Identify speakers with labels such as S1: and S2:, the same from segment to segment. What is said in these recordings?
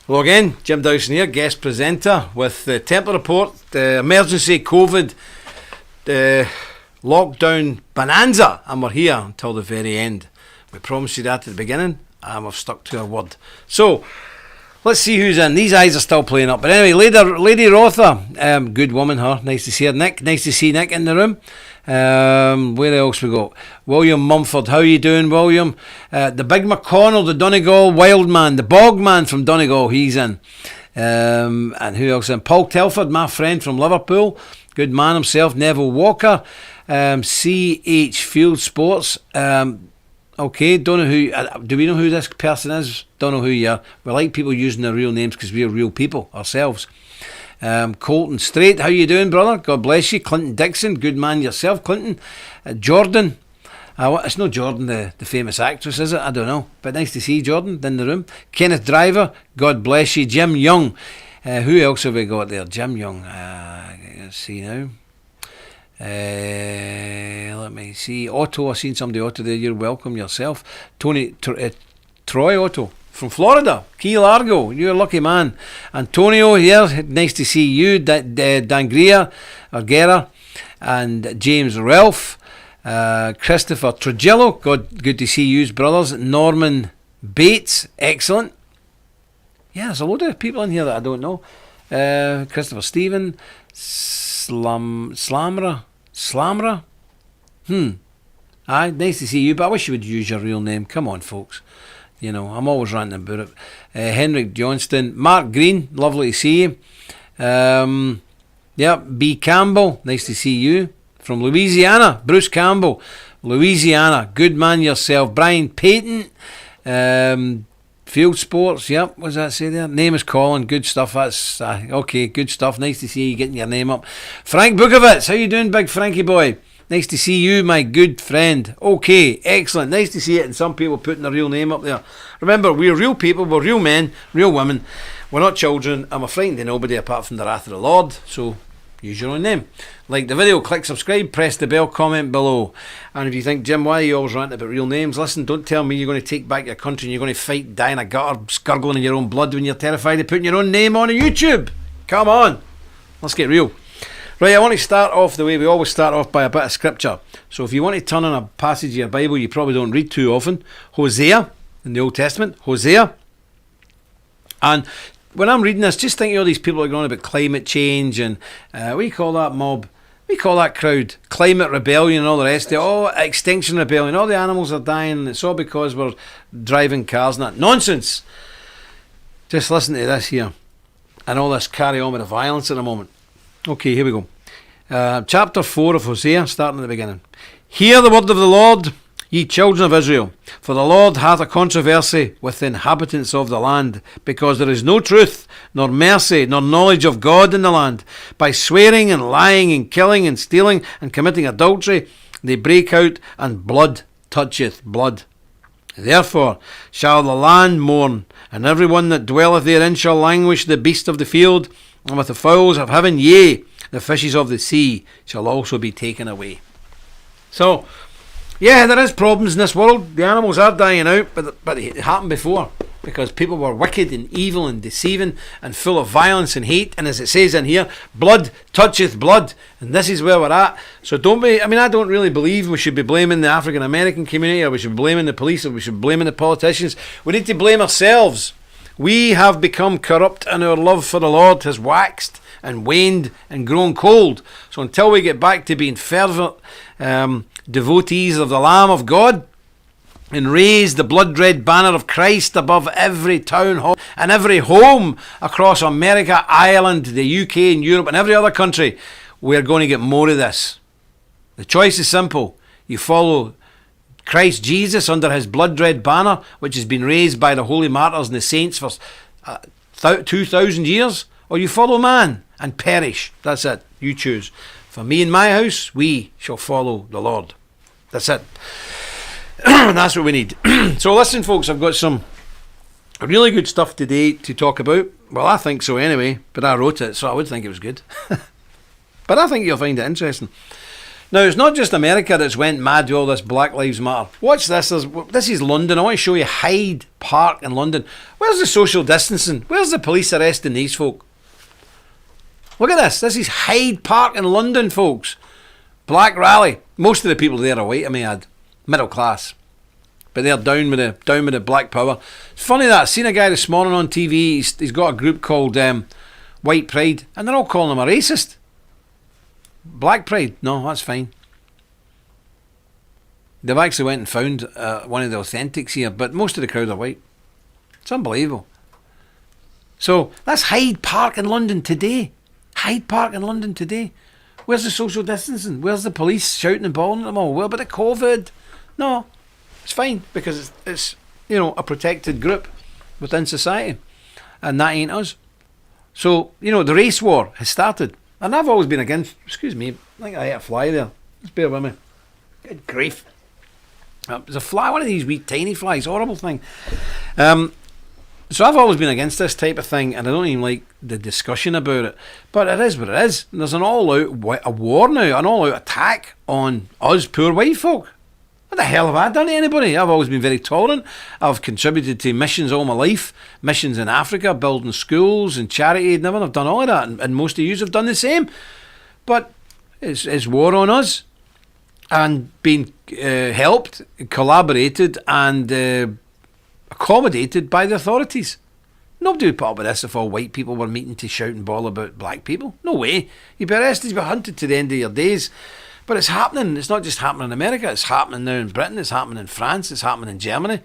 S1: Hello again, Jim Dowson here, guest presenter with the Templar report, the emergency COVID lockdown bonanza, and we're here until the very end. We promised you that at the beginning, and we've stuck to our word. So, let's see who's in. These eyes are still playing up. But anyway, Lady Rotha, good woman, her. Nice to see her. Nick, nice to see Nick in the room. Where else we got? William Mumford, how you doing, William? The Big McConnell, the Donegal wild man, the bog man from Donegal, he's in. And who else in? Paul Telford, my friend from Liverpool, good man himself. Neville Walker, CH Field Sports. Okay, don't know who. Do we know who this person is? Don't know who you are. We like people using their real names because we're real people ourselves. Colton Strait, how you doing, brother? God bless you. Clinton Dixon, good man yourself, Clinton. Jordan, it's not Jordan, the famous actress, is it? I don't know, but nice to see Jordan in the room. Kenneth Driver, God bless you. Jim Young, who else have we got there? Jim Young, let's see now. Let me see. Otto, I've seen somebody, Otto there, you're welcome yourself. Tony, Troy Otto from Florida, Key Largo, you're a lucky man. Antonio here, nice to see you. Dangria, Arguera, and James Ralph, Christopher Trujillo, good to see you, brothers. Norman Bates, excellent. Yeah, there's a load of people in here that I don't know. Christopher Stephen, Slamra. Aye, nice to see you, but I wish you would use your real name. Come on, folks. You know, I'm always ranting about it. Henrik Johnston, Mark Green, lovely to see you. B. Campbell, nice to see you. From Louisiana, Bruce Campbell, Louisiana, good man yourself. Brian Payton, Field Sports, yep, what does that say there? Name is Colin, good stuff, that's, okay, good stuff, nice to see you getting your name up. Frank Bukovitz, how you doing, big Frankie boy? Nice to see you, my good friend. Okay, excellent, nice to see it, and some people putting their real name up there. Remember, we're real people, we're real men, real women, we're not children, and we're frightened of nobody apart from the wrath of the Lord, so use your own name. Like the video, click subscribe, press the bell, comment below. And if you think, Jim, why are you always ranting about real names? Listen, don't tell me you're going to take back your country and you're going to fight, die in a gutter, gurgling in your own blood when you're terrified of putting your own name on a YouTube. Come on, let's get real. Right, I want to start off the way we always start off, by a bit of scripture. So if you want to turn on a passage of your Bible you probably don't read too often, Hosea in the Old Testament, Hosea. And when I'm reading this, just think of all these people that are going on about climate change and what do you call that mob? We call that crowd climate rebellion and all the rest of it. Oh, extinction rebellion. All the animals are dying. It's all because we're driving cars and that. Nonsense. Just listen to this here. And all this carry on with the violence at the moment. Okay, here we go. Chapter 4 of Hosea, starting at the beginning. Hear the word of the Lord, ye children of Israel, for the Lord hath a controversy with the inhabitants of the land, because there is no truth, nor mercy, nor knowledge of God in the land. By swearing and lying and killing and stealing and committing adultery, they break out, and blood toucheth blood. Therefore shall the land mourn, and every one that dwelleth therein shall languish. The beast of the field, and with the fowls of heaven, yea, the fishes of the sea shall also be taken away. So, yeah, there is problems in this world. The animals are dying out, but it happened before because people were wicked and evil and deceiving and full of violence and hate. And as it says in here, blood toucheth blood, and this is where we're at. So don't be. I mean, I don't really believe we should be blaming the African American community, or we should be blaming the police, or we should be blaming the politicians. We need to blame ourselves. We have become corrupt, and our love for the Lord has waxed and waned and grown cold. So until we get back to being fervent devotees of the Lamb of God, and raise the blood-red banner of Christ above every town hall and every home across America, Ireland, the UK and Europe and every other country, we're going to get more of this. The choice is simple. You follow Christ Jesus under his blood-red banner, which has been raised by the holy martyrs and the saints for 2,000 years, or you follow man and perish. That's it. You choose. For me and my house, we shall follow the Lord. That's it. That's what we need. So listen, folks, I've got some really good stuff today to talk about. Well, I think so anyway, but I wrote it, so I would think it was good. But I think you'll find it interesting. Now, it's not just America that's went mad with all this Black Lives Matter. Watch this. This is London. I want to show you Hyde Park in London. Where's the social distancing? Where's the police arresting these folk? Look at this. This is Hyde Park in London, folks. Black rally. Most of the people there are white, I may add. Middle class. But they're down with the black power. It's funny that I seen a guy this morning on TV. He's got a group called White Pride, and they're all calling him a racist. Black Pride? No, that's fine. They've actually went and found one of the authentics here, but most of the crowd are white. It's unbelievable. So that's Hyde Park in London today. Hyde Park in London today. Where's the social distancing? Where's the police shouting and bawling at them all? Where about the COVID? No, it's fine because it's a protected group within society, and that ain't us. So the race war has started. And I've always been against, excuse me, I think I hit a fly there. Just bear with me. Good grief. There's a fly, one of these wee tiny flies, horrible thing. So I've always been against this type of thing, and I don't even like the discussion about it. But it is what it is. And there's an all-out war now, an all-out attack on us poor white folk. What the hell have I done to anybody? I've always been very tolerant. I've contributed to missions all my life. Missions in Africa, building schools and charity and everything. I've done all of that. And most of you have done the same. But it's war on us. And being helped, collaborated and accommodated by the authorities. Nobody would put up with this if all white people were meeting to shout and bawl about black people. No way. You'd be arrested, you'd be hunted to the end of your days. But it's happening. It's not just happening in America. It's happening now in Britain. It's happening in France. It's happening in Germany.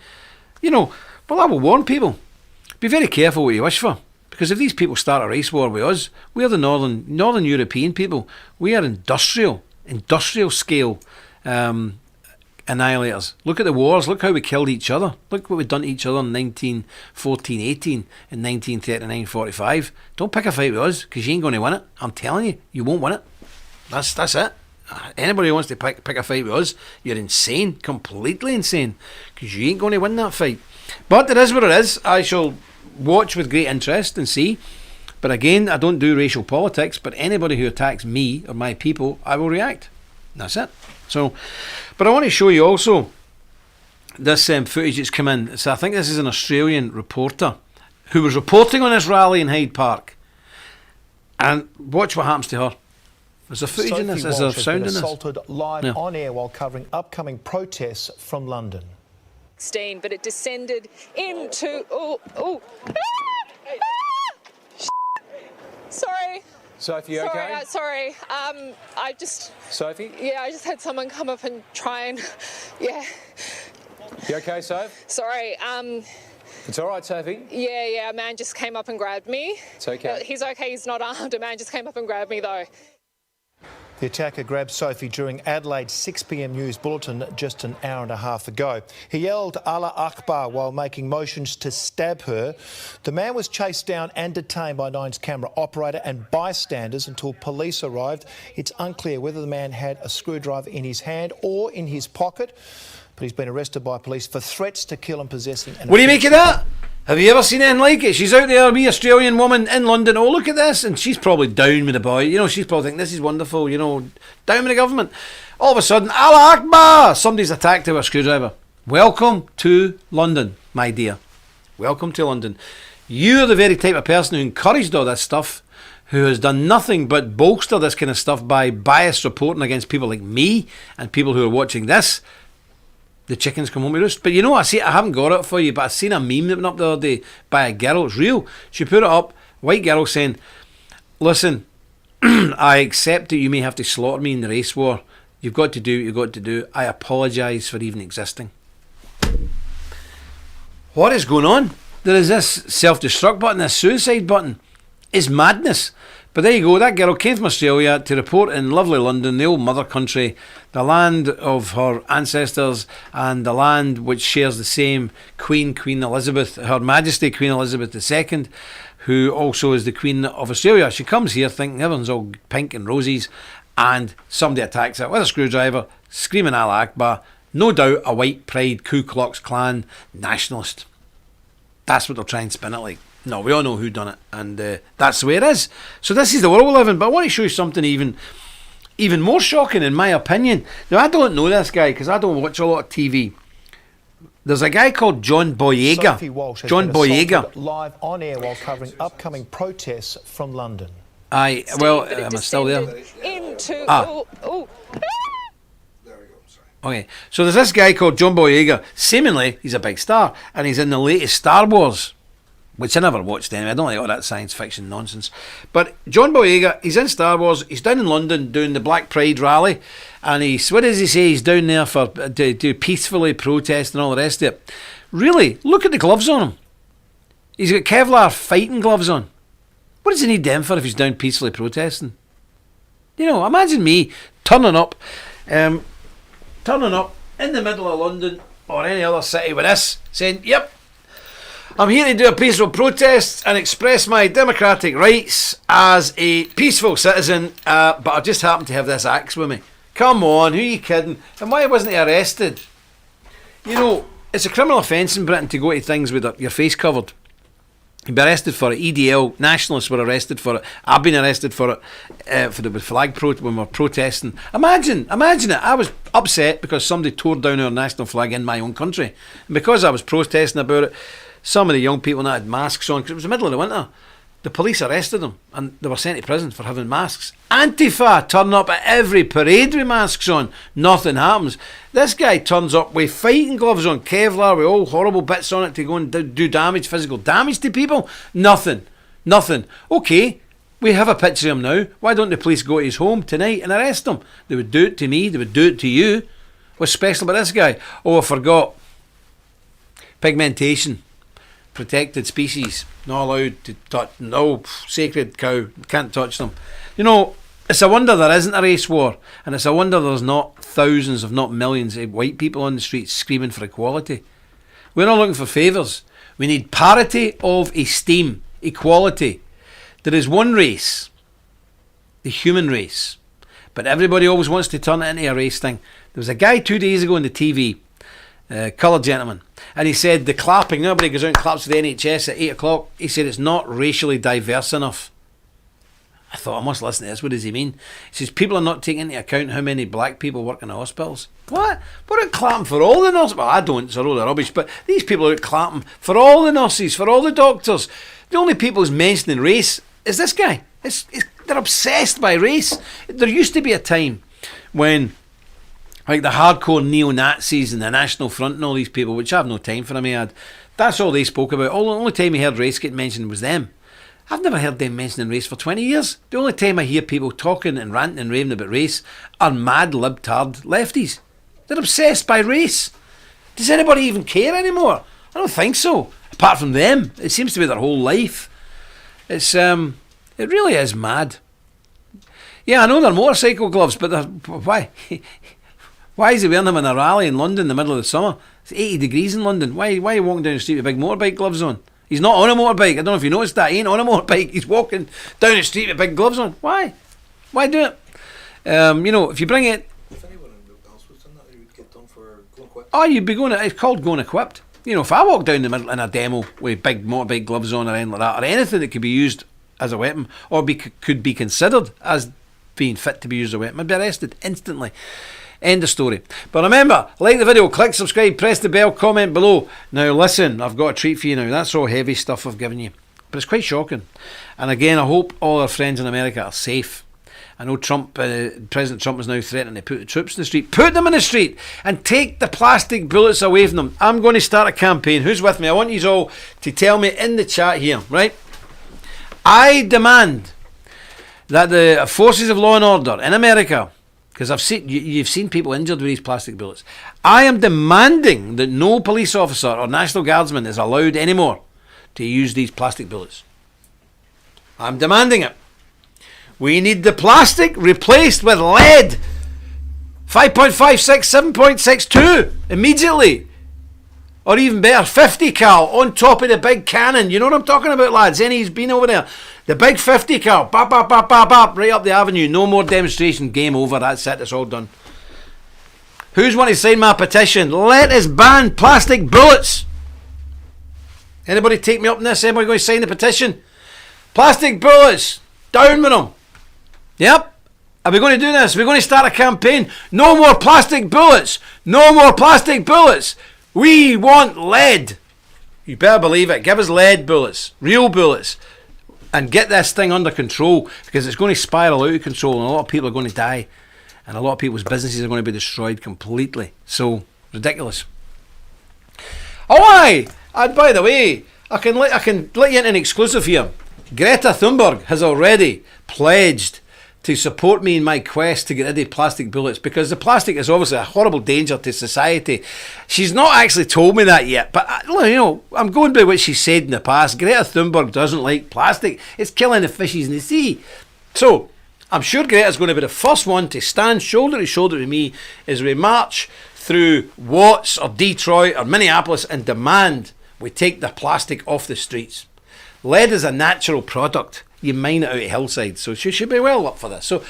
S1: Well, I will warn people. Be very careful what you wish for. Because if these people start a race war with us, we're the Northern European people. We are industrial scale annihilators. Look at the wars. Look how we killed each other. Look what we've done to each other in 1914-18 and 1939-45. Don't pick a fight with us because you ain't going to win it. I'm telling you, you won't win it. That's it. Anybody who wants to pick a fight with us, you're insane, completely insane, because you ain't going to win that fight. But it is what it is. I shall watch with great interest and see. But again, I don't do racial politics, but anybody who attacks me or my people, I will react. That's it. So, but I want to show you also this footage that's come in. So I think this is an Australian reporter who was reporting on this rally in Hyde Park. And watch what happens to her. There's a footage in this. Is there sound in this?
S2: Assaulted live on air while covering upcoming protests from London.
S3: But it descended into sorry.
S4: Sophie, you okay?
S3: Sorry. I just.
S4: Sophie?
S3: Yeah, I just had someone come up and try and. Yeah.
S4: You okay, Soph?
S3: Sorry.
S4: It's all right, Sophie.
S3: Yeah. A man just came up and grabbed me.
S4: It's okay.
S3: He's okay. He's not armed. A man just came up and grabbed me though.
S2: The attacker grabbed Sophie during Adelaide's 6 p.m. news bulletin just an hour and a half ago. He yelled Allah Akbar while making motions to stab her. The man was chased down and detained by Nine's camera operator and bystanders until police arrived. It's unclear whether the man had a screwdriver in his hand or in his pocket, but he's been arrested by police for threats to kill and possessing.
S1: What do you make of that? Have you ever seen anything like it? She's out there, a wee Australian woman in London. Oh, look at this. And she's probably down with the boy. She's probably thinking, this is wonderful, down with the government. All of a sudden, Allah Akbar! Somebody's attacked her with a screwdriver. Welcome to London, my dear. Welcome to London. You're the very type of person who encouraged all this stuff, who has done nothing but bolster this kind of stuff by biased reporting against people like me and people who are watching this. The chickens come home to roost. But I haven't got it for you, but I seen a meme that went up the other day by a girl. It's real. She put it up, white girl saying, listen, I accept that you may have to slaughter me in the race war. You've got to do what you've got to do. I apologise for even existing. What is going on? There is this self-destruct button, this suicide button. It's madness. But there you go, that girl came from Australia to report in lovely London, the old mother country, the land of her ancestors and the land which shares the same Queen Elizabeth, Her Majesty Queen Elizabeth II, who also is the Queen of Australia. She comes here thinking everyone's all pink and roses, and somebody attacks her with a screwdriver, screaming Allah Akbar. No doubt a white pride Ku Klux Klan nationalist. That's what they'll try and spin it like. No, we all know who done it, and that's the way it is. So this is the world we live in. But I want to show you something even even more shocking in my opinion. Now, I don't know this guy because I don't watch a lot of TV. There's a guy called John Boyega.
S2: Sophie Walsh has
S1: John
S2: been assaulted
S1: Boyega.
S2: live on air while covering upcoming protests from London.
S1: Aye, well, am I still there?
S3: Into
S1: Okay, so there's this guy called John Boyega. Seemingly, he's a big star, and he's in the latest Star Wars, which I never watched anyway. I don't like all that science fiction nonsense. But John Boyega, he's in Star Wars. He's down in London doing the Black Pride rally, and what does he say? He's down there to peacefully protest and all the rest of it. Really, look at the gloves on him. He's got Kevlar fighting gloves on. What does he need them for if he's down peacefully protesting? You know, imagine me turning up in the middle of London or any other city with this, saying, yep, I'm here to do a peaceful protest and express my democratic rights as a peaceful citizen, but I just happen to have this axe with me. Come on, who are you kidding? And why wasn't he arrested? You know, it's a criminal offence in Britain to go to things with your face covered. You'd be arrested for it. EDL nationalists were arrested for it. I've been arrested for it for the flag when we're protesting. Imagine it. I was upset because somebody tore down our national flag in my own country, and because I was protesting about it, some of the young people that had masks on, because it was the middle of the winter, the police arrested them and they were sent to prison for having masks. Antifa turn up at every parade with masks on. Nothing happens. This guy turns up with fighting gloves on, Kevlar, with all horrible bits on it to go and do damage, physical damage to people. Nothing. Okay, we have a picture of him now. Why don't the police go to his home tonight and arrest him? They would do it to me. They would do it to you. What's special about this guy? Oh, I forgot. Pigmentation. Protected species, not allowed to touch. No, sacred cow, can't touch them. You know, it's a wonder there isn't a race war, and it's a wonder there's not thousands, if not millions, of white people on the streets screaming for equality. We're not looking for favours. We need parity of esteem, equality. There is one race, the human race, but everybody always wants to turn it into a race thing. There was a guy 2 days ago on the TV, coloured gentleman, and he said the clapping, nobody goes out and claps for the NHS at 8 o'clock. He said it's not racially diverse enough. I thought, I must listen to this. What does he mean? He says people are not taking into account how many black people work in the hospitals. What? We're out clapping for all the nurses. Well, I don't, it's a load of rubbish, but these people are out clapping for all the nurses, for all the doctors. The only people who's mentioning race is this guy. They're obsessed by race. There used to be a time when, like, the hardcore neo-Nazis and the National Front and all these people, which I have no time for, that's all they spoke about. The only time you heard race get mentioned was them. I've never heard them mentioning race for 20 years. The only time I hear people talking and ranting and raving about race are mad libtard lefties. They're obsessed by race. Does anybody even care anymore? I don't think so. Apart from them, it seems to be their whole life. It really is mad. Yeah, I know they're motorcycle gloves, but why? Why is he wearing them in a rally in London in the middle of the summer? It's 80 degrees in London. Why are you walking down the street with big motorbike gloves on? He's not on a motorbike. I don't know if you noticed that. He ain't on a motorbike. He's walking down the street with big gloves on. Why? Why do it? You know, if you bring it...
S5: If anyone else was done that, they would get done for going equipped.
S1: Oh, you'd be going... It's called going equipped. You know, if I walk down the middle in a demo with big motorbike gloves on or anything like that, or anything that could be used as a weapon, or could be considered as being fit to be used as a weapon, I'd be arrested instantly. End of story. But remember, like the video, click subscribe, press the bell, comment below. Now listen, I've got a treat for you now. That's all heavy stuff I've given you, but it's quite shocking. And again, I hope all our friends in America are safe. I know President Trump is now threatening to put the troops in the street. Put them in the street and take the plastic bullets away from them. I'm going to start a campaign. Who's with me? I want you all to tell me in the chat here, right? I demand that the forces of law and order in America, because you've seen people injured with these plastic bullets. I am demanding that no police officer or National Guardsman is allowed anymore to use these plastic bullets. I'm demanding it. We need the plastic replaced with lead. 5.56, 7.62 immediately. Or even better, 50 cal on top of the big cannon. You know what I'm talking about, lads? Any's been over there. The big 50 cal, bap, bap, bap, bap, bap, right up the avenue. No more demonstration. Game over. That's it. It's all done. Who's want to sign my petition? Let us ban plastic bullets. Anybody take me up on this? Anybody going to sign the petition? Plastic bullets. Down with them. Yep. Are we going to do this? We're going to start a campaign. No more plastic bullets. No more plastic bullets. We want lead. You better believe it. Give us lead bullets. Real bullets. And get this thing under control, because it's going to spiral out of control and a lot of people are going to die. And a lot of people's businesses are going to be destroyed completely. So, ridiculous. Oh, aye! And by the way, I can let you into an exclusive here. Greta Thunberg has already pledged to support me in my quest to get rid of plastic bullets, because the plastic is obviously a horrible danger to society. She's not actually told me that yet, but I'm going by what she said in the past. Greta Thunberg doesn't like plastic. It's killing the fishes in the sea. So I'm sure Greta's going to be the first one to stand shoulder to shoulder with me as we march through Watts or Detroit or Minneapolis and demand we take the plastic off the streets. Lead is a natural product. You mine it out of hillside, so she should be well up for this. So,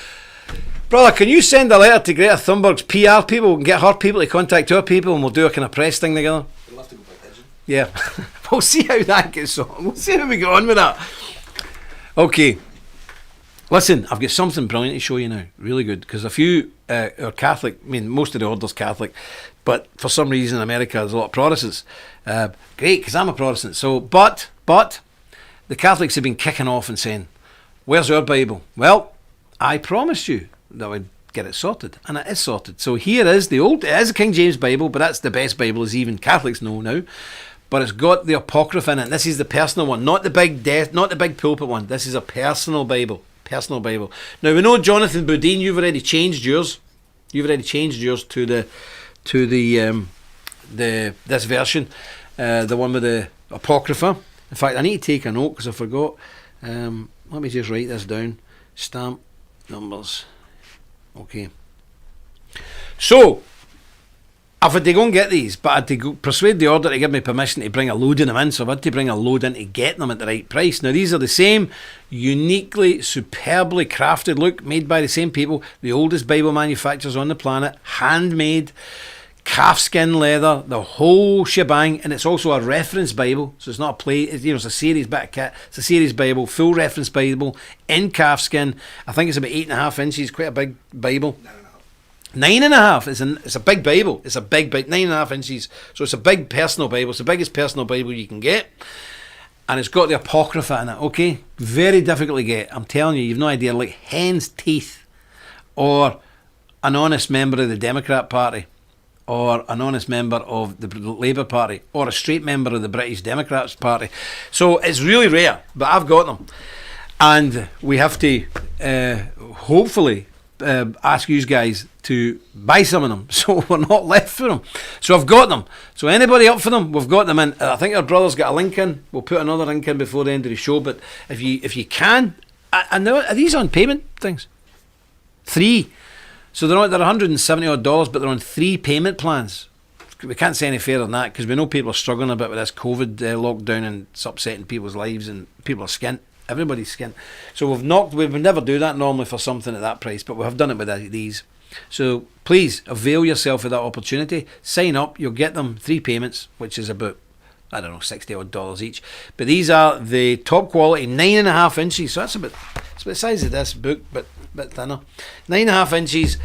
S1: brother, can you send a letter to Greta Thunberg's PR people and get her people to contact our people, and we'll do a kind of press thing together?
S5: We'll have to go by pigeon.
S1: Yeah, we'll see how that gets on. We'll see how we get on with that. Okay, listen, I've got something brilliant to show you now. Really good, because a few are Catholic. I mean, most of the order's Catholic, but for some reason in America there's a lot of Protestants. Great, because I'm a Protestant. So, but the Catholics have been kicking off and saying, where's our Bible? Well, I promised you that I'd get it sorted, and it is sorted. So here is it is a King James Bible, but that's the best Bible, as even Catholics know now. But it's got the Apocrypha in it. This is the personal one, not the big pulpit one. This is a personal Bible. Personal Bible. Now we know, Jonathan Boudin, you've already changed yours. You've already changed yours to this version, the one with the Apocrypha. In fact, I need to take a note because I forgot. Let me just write this down. Stamp numbers. Okay. So, I've had to go and get these, but I had to persuade the order to give me permission to bring a load of them in, so I've had to bring a load in to get them at the right price. Now, these are the same uniquely, superbly crafted look, made by the same people, the oldest Bible manufacturers on the planet, handmade, calfskin leather, the whole shebang, and it's also a reference Bible, so it's not a play, it's a series bit of kit. It's a series Bible, full reference Bible in calfskin. I think it's about 8.5 inches, quite a big Bible. 9.5. It's a big Bible. It's a big 9.5 inches. So it's a big personal Bible. It's the biggest personal Bible you can get, and it's got the Apocrypha in it. Okay, very difficult to get. I'm telling you, you've no idea. Like hen's teeth, or an honest member of the Democrat Party, or an honest member of the Labour Party, or a straight member of the British Democrats Party. So it's really rare, but I've got them. And we have to hopefully ask you guys to buy some of them, so we're not left for them. So I've got them. So anybody up for them, we've got them in. I think our brother's got a link in. We'll put another link in before the end of the show. But if you can, and now, are these on payment things? 3. So they're $170 odd, but they're on 3 payment plans. We can't say any fairer than that, because we know people are struggling a bit with this COVID lockdown, and it's upsetting people's lives, and people are skint. Everybody's skint. So we would never do that normally for something at that price, but we have done it with these. So please avail yourself of that opportunity. Sign up. You'll get them 3 payments, which is about, I don't know, $60 odd each. But these are the top quality, 9.5 inches. So it's about the size of this book, but a bit thinner. 9.5 inches,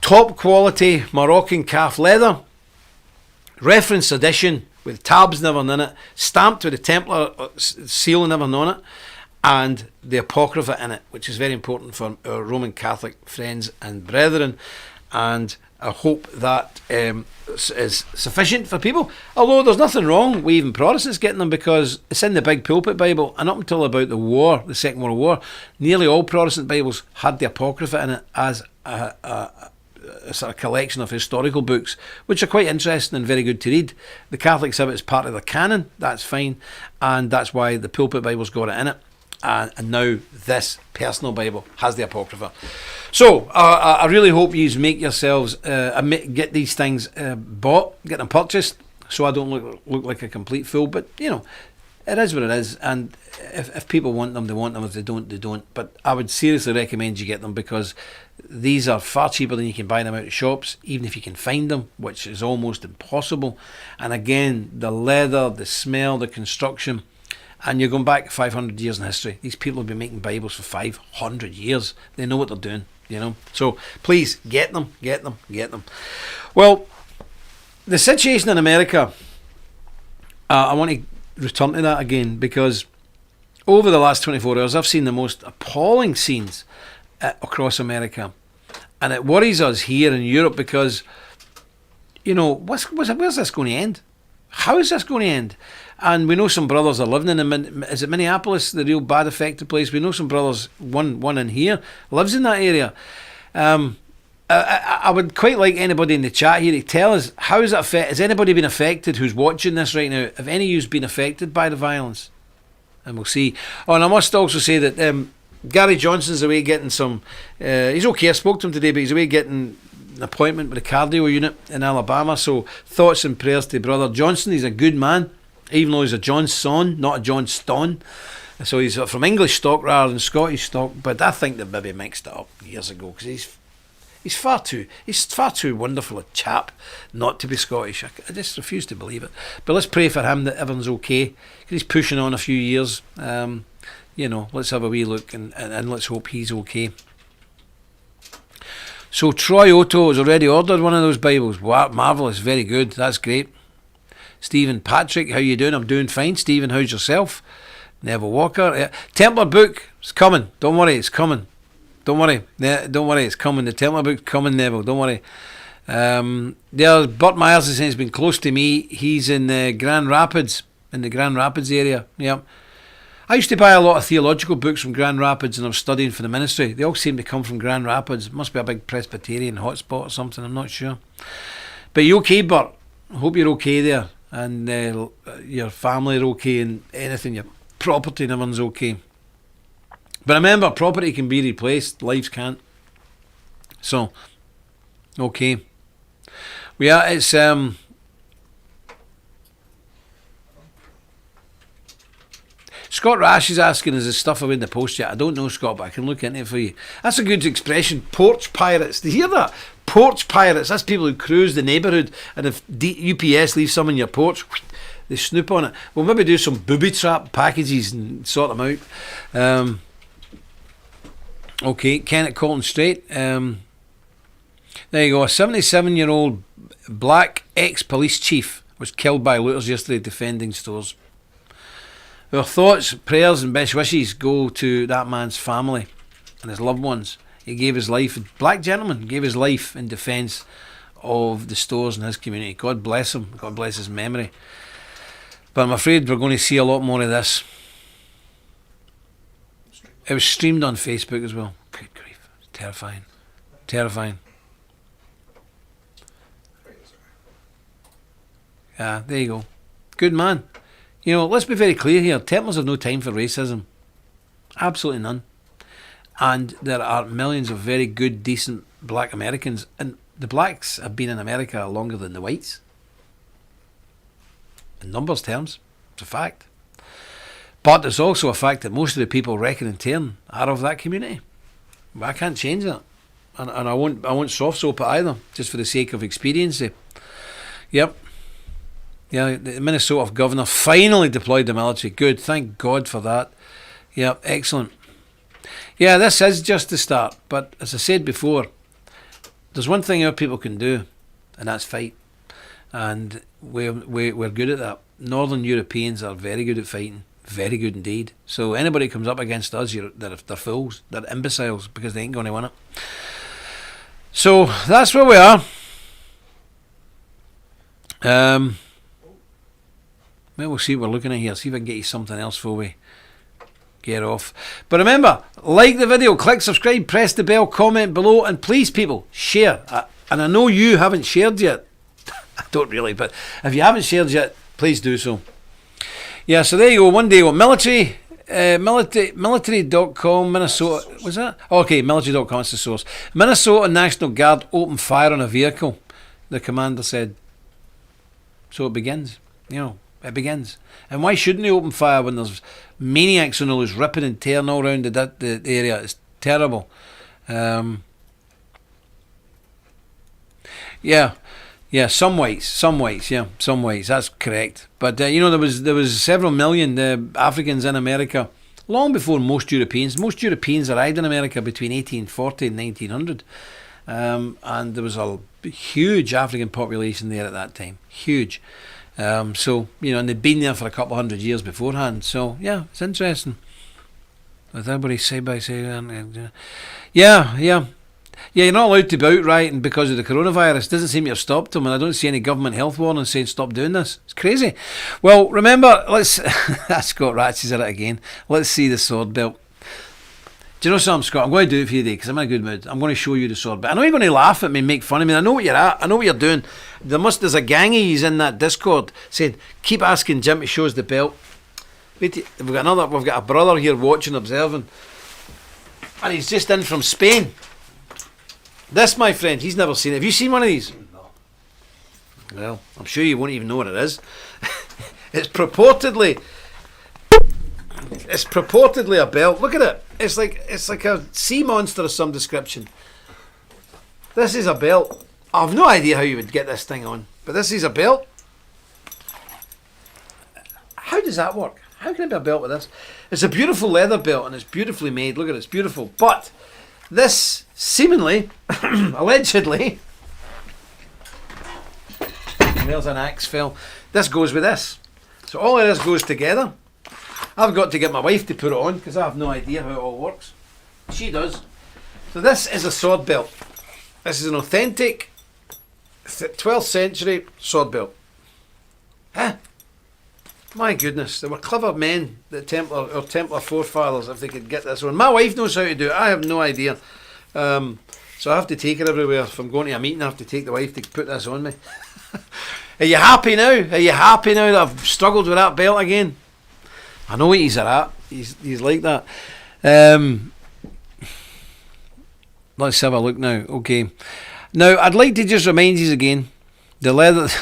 S1: top quality Moroccan calf leather, reference edition with tabs never in it, stamped with the Templar seal never on it, and the Apocrypha in it, which is very important for our Roman Catholic friends and brethren. And I hope that is sufficient for people. Although there's nothing wrong with even Protestants getting them, because it's in the big pulpit Bible, and up until about the Second World War, nearly all Protestant Bibles had the Apocrypha in it as a sort of collection of historical books, which are quite interesting and very good to read. The Catholics have it as part of the canon. That's fine, and that's why the pulpit Bible's got it in it. And now this personal Bible has the Apocrypha. So I really hope you make yourselves get these things bought, get them purchased, so I don't look like a complete fool. But it is what it is, and if people want them, they want them. If they don't, they don't. But I would seriously recommend you get them, because these are far cheaper than you can buy them out of shops, even if you can find them, which is almost impossible. And again, the leather, the smell, the construction. And you're going back 500 years in history. These people have been making Bibles for 500 years. They know what they're doing. you know. So please get them. Well, the situation in America, I want to return to that again, because over the last 24 hours I've seen the most appalling scenes across America, and it worries us here in Europe because, you know, where's this going to end? How is this going to end? And we know some brothers are living in is it Minneapolis, the real bad affected place? We know some brothers, one in here lives in that area. I would quite like anybody in the chat here to tell us, how is it has anybody been affected who's watching this right now? Have any of you been affected by the violence? And we'll see. Oh, and I must also say that Gary Johnson's away getting some, he's okay, I spoke to him today, but he's away getting an appointment with a cardio unit in Alabama. So thoughts and prayers to Brother Johnson. He's a good man, even though he's a Johnson, not a Johnston. So he's from English stock rather than Scottish stock. But I think they maybe mixed it up years ago, because he's far too wonderful a chap not to be Scottish. I just refuse to believe it. But let's pray for him that everyone's okay, because he's pushing on a few years. You know, let's have a wee look and let's hope he's okay. So Troy Otto has already ordered one of those Bibles. Wow, marvellous, very good, that's great. Stephen Patrick, how you doing? I'm doing fine. Stephen, how's yourself? Neville Walker, yeah. Templar book, it's coming. Don't worry, it's coming. Don't worry, it's coming. The Templar book's coming, Neville, don't worry. There's Burt Myers is saying he's been close to me. He's in Grand Rapids, in the Grand Rapids area. Yeah. I used to buy a lot of theological books from Grand Rapids, and I was studying for the ministry. They all seem to come from Grand Rapids. It must be a big Presbyterian hotspot or something, I'm not sure. But you okay, Bert? I hope you're okay there, and your family are okay, and anything, your property and everyone's okay. But remember, property can be replaced, lives can't. So, okay. It's Scott Rash is asking, is the stuff away in the post yet? I don't know, Scott, but I can look into it for you. That's a good expression, porch pirates. Do you hear that? Porch pirates. That's people who cruise the neighbourhood, and if UPS leaves some in your porch, they snoop on it. We'll maybe do some booby trap packages and sort them out. Okay, Kenneth Colton Strait. There you go. A 77-year-old black ex-police chief was killed by looters yesterday defending stores. Our thoughts, prayers and best wishes go to that man's family and his loved ones. He gave his life, a black gentleman, gave his life in defence of the stores in his community. God bless him. God bless his memory. But I'm afraid we're going to see a lot more of this. It was streamed on Facebook as well. Good grief. Terrifying. Terrifying. Yeah, there you go. Good man. You know, let's be very clear here. Templars have no time for racism. Absolutely none. And there are millions of very good, decent black Americans. And the blacks have been in America longer than the whites. In numbers terms, it's a fact. But it's also a fact that most of the people reckon in turn are of that community. But I can't change that. And I won't soft soap it either, just for the sake of expediency. Yep. Yeah, the Minnesota governor finally deployed the military. Good, thank God for that. Yeah, excellent. Yeah, this is just the start. But as I said before, there's one thing our people can do, and that's fight. And we're good at that. Northern Europeans are very good at fighting. Very good indeed. So anybody comes up against us, they're fools. They're imbeciles, because they ain't going to win it. So that's where we are. Well, we'll see what we're looking at here. See if I can get you something else before we get off. But remember, like the video, click subscribe, press the bell, comment below, and please, people, share. And I know you haven't shared yet. I don't really, but if you haven't shared yet, please do so. Yeah, so there you go. One day, military, military.com, Minnesota, was that? Okay, military.com is the source. Minnesota National Guard opened fire on a vehicle, the commander said. So it begins, it begins. And why shouldn't they open fire when there's maniacs on the loose, ripping and tearing all around the area? It's terrible. Yeah, some whites, that's correct. But there was several million Africans in America long before most Europeans. Most Europeans arrived in America between 1840 and 1900. And there was a huge African population there at that time. Huge. So, and they'd been there for a couple of hundred years beforehand. So, yeah, it's interesting. With everybody side by side. Yeah, you're not allowed to be out, right? And because of the coronavirus, doesn't seem to have stopped them. And I don't see any government health warning saying stop doing this. It's crazy. Well, remember, Scott Ratch is at it again. Let's see the sword belt. Do you know something, Scott? I'm going to do it for you today because I'm in a good mood. I'm going to show you the sword belt. I know you're going to laugh at me and make fun of me. I know what you're at. I know what you're doing. There's a gang of yous in that Discord saying, keep asking Jim to show us the belt. Wait, we've got a brother here watching, observing. And he's just in from Spain. This, my friend, he's never seen it. Have you seen one of these?
S5: No.
S1: Well, I'm sure you won't even know what it is. It's purportedly a belt. Look at it. It's like a sea monster of some description. This is a belt. I've no idea how you would get this thing on, but this is a belt. How does that work? How can it be a belt with this? It's a beautiful leather belt and it's beautifully made. Look at it, it's beautiful. But this seemingly, allegedly, there's an axe fell. This goes with this. So all of this goes together. I've got to get my wife to put it on because I have no idea how it all works. She does. So this is a sword belt. This is an authentic 12th century sword belt. Huh? My goodness, there were clever men, the Templar forefathers, if they could get this on. My wife knows how to do it. I have no idea. So I have to take her everywhere. If I'm going to a meeting, I have to take the wife to put this on me. Are you happy now? Are you happy now that I've struggled with that belt again? I know what he's at. He's like that. Let's have a look now. Okay. Now, I'd like to just remind you again, the leather's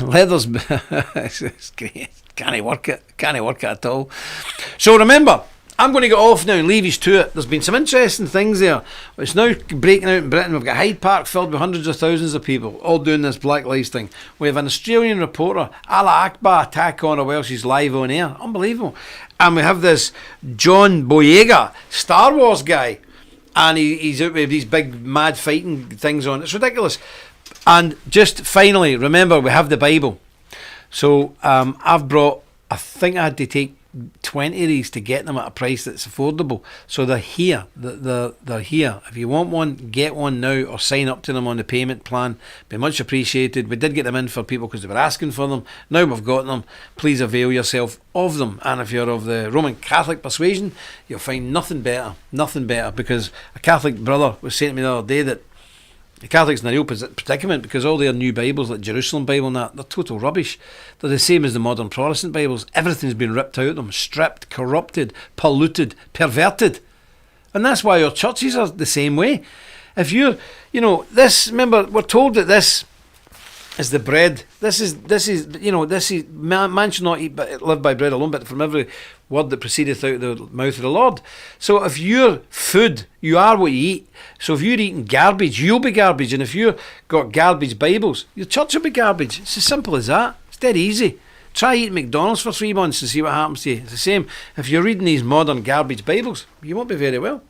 S1: it's great. Can't work it at all. So remember, I'm going to get off now and leave you to it. There's been some interesting things there. It's now breaking out in Britain. We've got Hyde Park filled with hundreds of thousands of people all doing this Black Lives thing. We have an Australian reporter, Allah Akbar, attack on her while she's live on air. Unbelievable. And we have this John Boyega, Star Wars guy, and he's out with these big mad fighting things on. It's ridiculous. And just finally, remember, we have the Bible. So I've brought, I think I had to take 20 of these to get them at a price that's affordable. So they're here. They're here. If you want one, get one now or sign up to them on the payment plan. Be much appreciated. We did get them in for people because they were asking for them. Now we've got them. Please avail yourself of them. And if you're of the Roman Catholic persuasion, you'll find nothing better. Nothing better, because a Catholic brother was saying to me the other day that the Catholics in a real predicament because all their new Bibles, like Jerusalem Bible and that, they're total rubbish. They're the same as the modern Protestant Bibles. Everything's been ripped out of them, stripped, corrupted, polluted, perverted. And that's why our churches are the same way. If you're, this, remember, we're told that this is the bread. This is man should not live by bread alone, but from every word that proceedeth out of the mouth of the Lord. So if you're food, you are what you eat. So if you're eating garbage, you'll be garbage. And if you've got garbage Bibles, your church will be garbage. It's as simple as that. It's dead easy. Try eating McDonald's for 3 months and see what happens to you. It's the same. If you're reading these modern garbage Bibles, you won't be very well.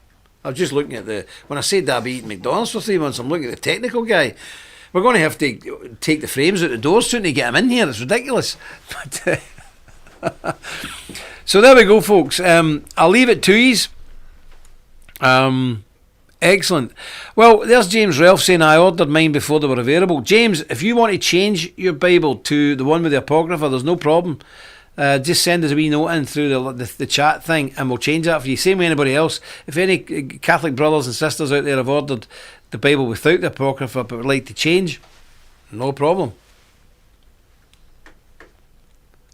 S1: I was just looking at when I said that I'll be eating McDonald's for 3 months, I'm looking at the technical guy. We're going to have to take the frames out the doors soon to get them in here. It's ridiculous. But, so there we go, folks. I'll leave it to yous. Excellent. Well, there's James Ralph saying I ordered mine before they were available. James, if you want to change your Bible to the one with the apocrypha, there's no problem. Just send us a wee note in through the chat thing and we'll change that for you. Same way anybody else. If any Catholic brothers and sisters out there have ordered the Bible without the apocrypha but would like to change, no problem.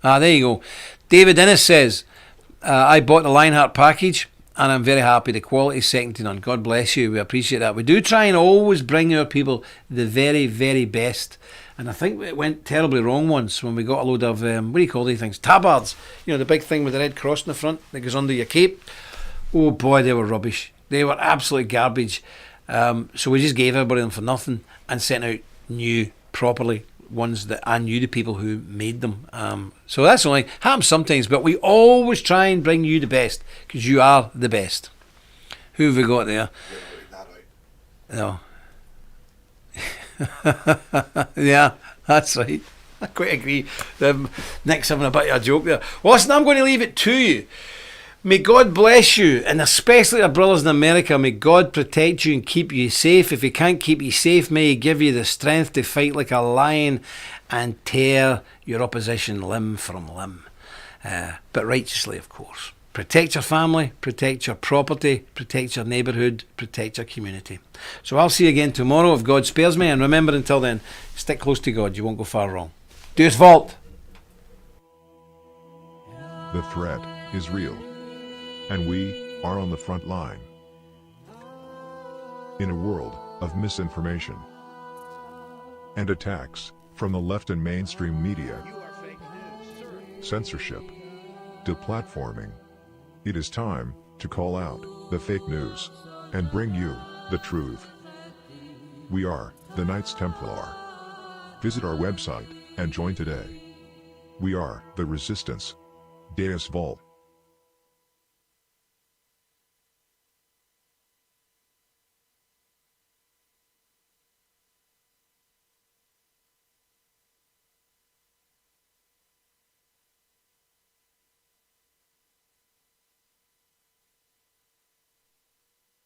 S1: There you go. David Innes says, I bought the Lionheart package and I'm very happy. The quality is second to none. God bless you. We appreciate that. We do try and always bring our people the very, very best. And I think it went terribly wrong once when we got a load of, what do you call these things? Tabards. The big thing with the red cross in the front that goes under your cape. Oh boy, they were rubbish. They were absolute garbage. So we just gave everybody them for nothing and sent out new, properly ones that I knew the people who made them. So that's only happens sometimes, but we always try and bring you the best because you are the best. Who have we got there? No. Yeah, that's right. I quite agree. Nick's having a bit of a joke there. Well, listen, I'm going to leave it to you. May God bless you, and especially our brothers in America. May God protect you and keep you safe. If He can't keep you safe, may He give you the strength to fight like a lion and tear your opposition limb from limb. But righteously, of course. Protect your family, protect your property, protect your neighbourhood, protect your community. So I'll see you again tomorrow if God spares me. And remember, until then, stick close to God. You won't go far wrong. Do it, vault.
S6: The threat is real, and we are on the front line. In a world of misinformation and attacks from the left and mainstream media, censorship, deplatforming, it is time to call out the fake news and bring you the truth. We are the Knights Templar. Visit our website and join today. We are the Resistance. Deus Vult.